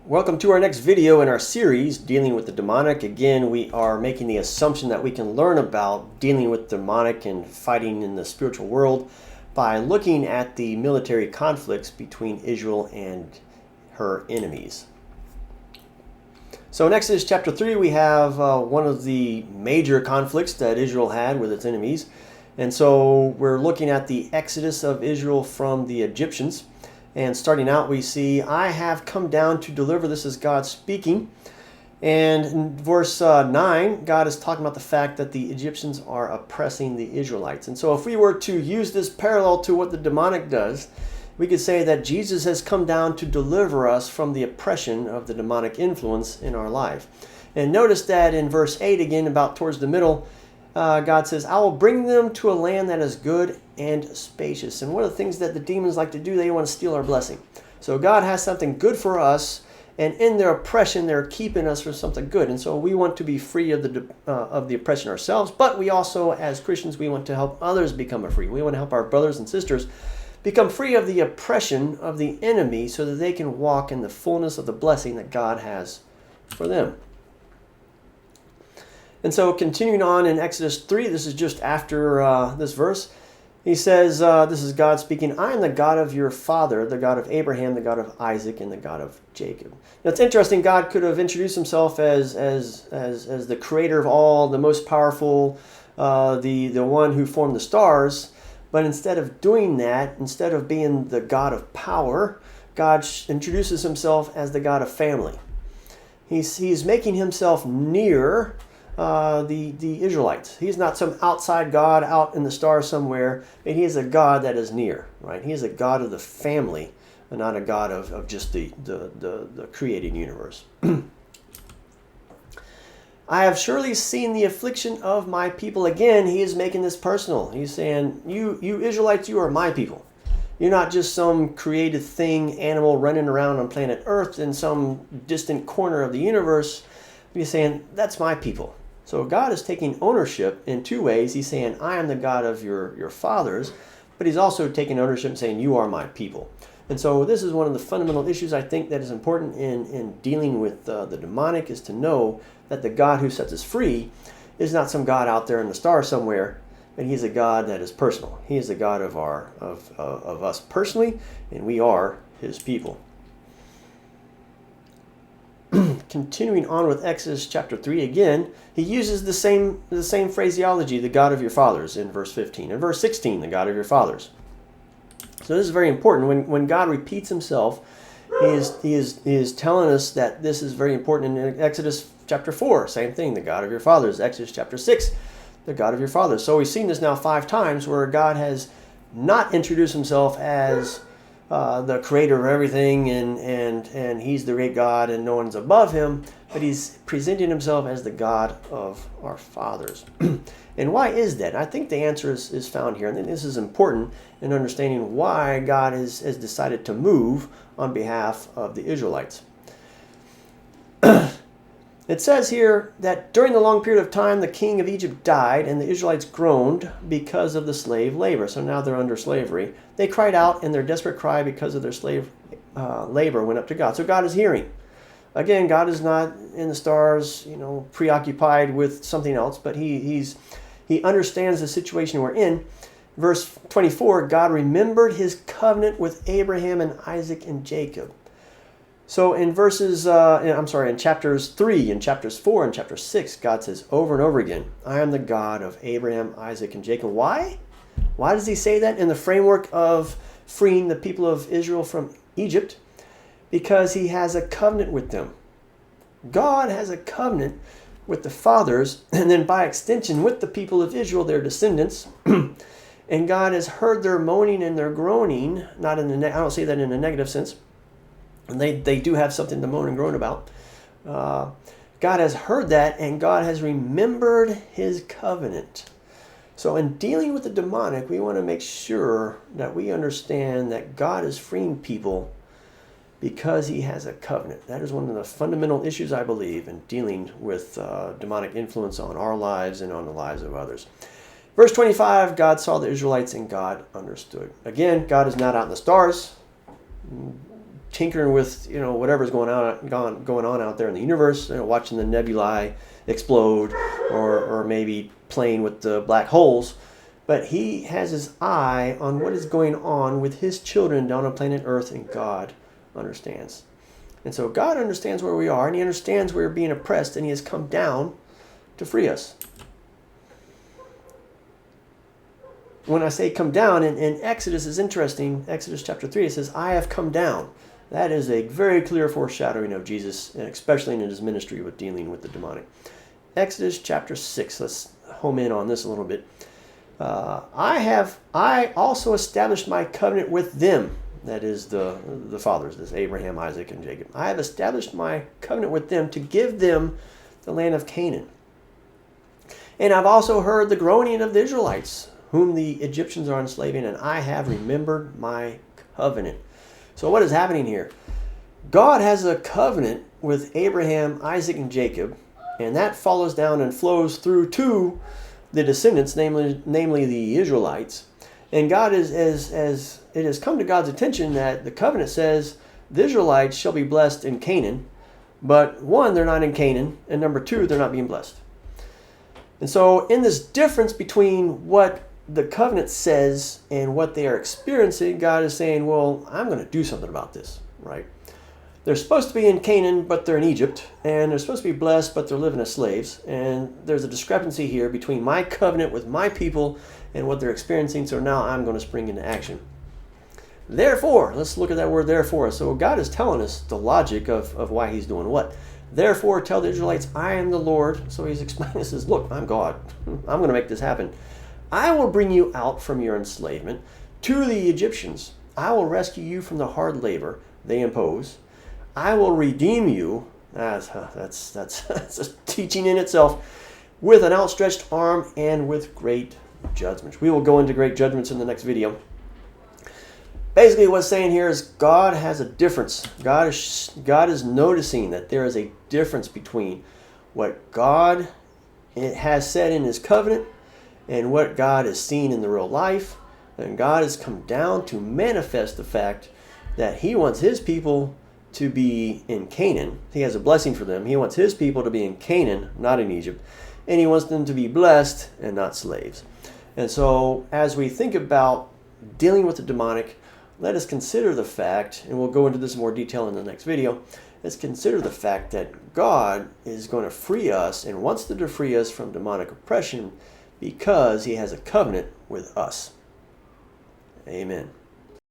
Welcome to our next video in our series, Dealing with the Demonic. Again, we are making the assumption that we can learn about dealing with demonic and fighting in the spiritual world by looking at the military conflicts between Israel and her enemies. So in Exodus chapter 3, we have one of the major conflicts that Israel had with its enemies. And so we're looking at the exodus of Israel from the Egyptians. And starting out, we see, I have come down to deliver. This is God speaking. And in verse 9, God is talking about the fact that the Egyptians are oppressing the Israelites. And so if we were to use this parallel to what the demonic does, we could say that Jesus has come down to deliver us from the oppression of the demonic influence in our life. And notice that in verse 8, again, about towards the middle, God says, I will bring them to a land that is good and spacious. And one of the things that the demons like to do, they want to steal our blessing. So God has something good for us, and in their oppression, they're keeping us from something good. And so we want to be free of the oppression ourselves, but we also, as Christians, we want to help others become free. We want to help our brothers and sisters become free of the oppression of the enemy so that they can walk in the fullness of the blessing that God has for them. And so continuing on in Exodus 3, this is just after this verse, he says, this is God speaking, I am the God of your father, the God of Abraham, the God of Isaac, and the God of Jacob. Now it's interesting, God could have introduced himself as the creator of all, the most powerful, the one who formed the stars, but instead of doing that, instead of being the God of power, God introduces himself as the God of family. He's making himself near the Israelites. He's not some outside God out in the stars somewhere, but he is a God that is near, right? He is a God of the family, and not a God of just the created universe. I have surely seen the affliction of my people. Again, he is making this personal. He's saying, you Israelites, you are my people. You're not just some created thing, animal running around on planet Earth in some distant corner of the universe. He's saying, that's my people. So God is taking ownership in two ways. He's saying, I am the God of your fathers, but he's also taking ownership and saying, you are my people. And so this is one of the fundamental issues I think that is important in dealing with the demonic, is to know that the God who sets us free is not some God out there in the stars somewhere, but he's a God that is personal. He is the God of us personally, and we are his people. Continuing on with Exodus chapter 3 again, he uses the same phraseology, the God of your fathers, in verse 15. In verse 16, the God of your fathers. So this is very important. When God repeats himself, he is telling us that this is very important. In Exodus chapter 4, same thing, the God of your fathers. Exodus chapter 6, the God of your fathers. So we've seen this now 5 times where God has not introduced himself as the creator of everything, and he's the great God and no one's above him, but he's presenting himself as the God of our fathers. And why is that? I think the answer is found here, and this is important in understanding why God has decided to move on behalf of the Israelites. It says here that during the long period of time, the king of Egypt died, and the Israelites groaned because of the slave labor. So now they're under slavery. They cried out, and their desperate cry because of their slave labor went up to God. So God is hearing. Again, God is not in the stars, preoccupied with something else, but he understands the situation we're in. Verse 24, God remembered his covenant with Abraham and Isaac and Jacob. So in in chapters 3 and chapters 4 and chapter 6, God says over and over again, I am the God of Abraham, Isaac, and Jacob. Why? Why does he say that in the framework of freeing the people of Israel from Egypt? Because he has a covenant with them. God has a covenant with the fathers, and then by extension with the people of Israel, their descendants. And God has heard their moaning and their groaning, I don't say that in a negative sense. And they do have something to moan and groan about. God has heard that, and God has remembered his covenant. So in dealing with the demonic, we want to make sure that we understand that God is freeing people because he has a covenant. That is one of the fundamental issues, I believe, in dealing with demonic influence on our lives and on the lives of others. Verse 25, God saw the Israelites and God understood. Again, God is not out in the stars tinkering with whatever's going on out there in the universe, watching the nebulae explode, or maybe playing with the black holes. But he has his eye on what is going on with his children down on planet Earth, and God understands. And so God understands where we are, and he understands we're being oppressed, and he has come down to free us. When I say come down, in Exodus is interesting. Exodus chapter 3, it says, I have come down. That is a very clear foreshadowing of Jesus, and especially in his ministry with dealing with the demonic. Exodus chapter 6, let's home in on this a little bit. I also established my covenant with them. That is the fathers, this Abraham, Isaac, and Jacob. I have established my covenant with them to give them the land of Canaan. And I've also heard the groaning of the Israelites, whom the Egyptians are enslaving, and I have remembered my covenant. So what is happening here? God has a covenant with Abraham, Isaac, and Jacob, and that follows down and flows through to the descendants, namely the Israelites. And God is, as it has come to God's attention that the covenant says the Israelites shall be blessed in Canaan, but one, they're not in Canaan, and number two, they're not being blessed. And so in this difference between what the covenant says and what they are experiencing, God is saying, well, I'm going to do something about this, right? They're supposed to be in Canaan, but they're in Egypt, and they're supposed to be blessed, but they're living as slaves. And there's a discrepancy here between my covenant with my people and what they're experiencing, so now I'm going to spring into action. Therefore, let's look at that word therefore. So God is telling us the logic of why he's doing what. Therefore, tell the Israelites, I am the Lord. So he's explaining, he says, look, I'm God. I'm going to make this happen. I will bring you out from your enslavement to the Egyptians. I will rescue you from the hard labor they impose. I will redeem you. That's a teaching in itself. With an outstretched arm and with great judgments. We will go into great judgments in the next video. Basically, what's saying here is God has a difference. God is noticing that there is a difference between what God has said in his covenant and what God is seeing in the real life. And God has come down to manifest the fact that he wants his people to be in Canaan. He has a blessing for them. He wants his people to be in Canaan, not in Egypt. And he wants them to be blessed and not slaves. And so as we think about dealing with the demonic, let us consider the fact, and we'll go into this in more detail in the next video, let's consider the fact that God is going to free us and wants to free us from demonic oppression because he has a covenant with us. Amen.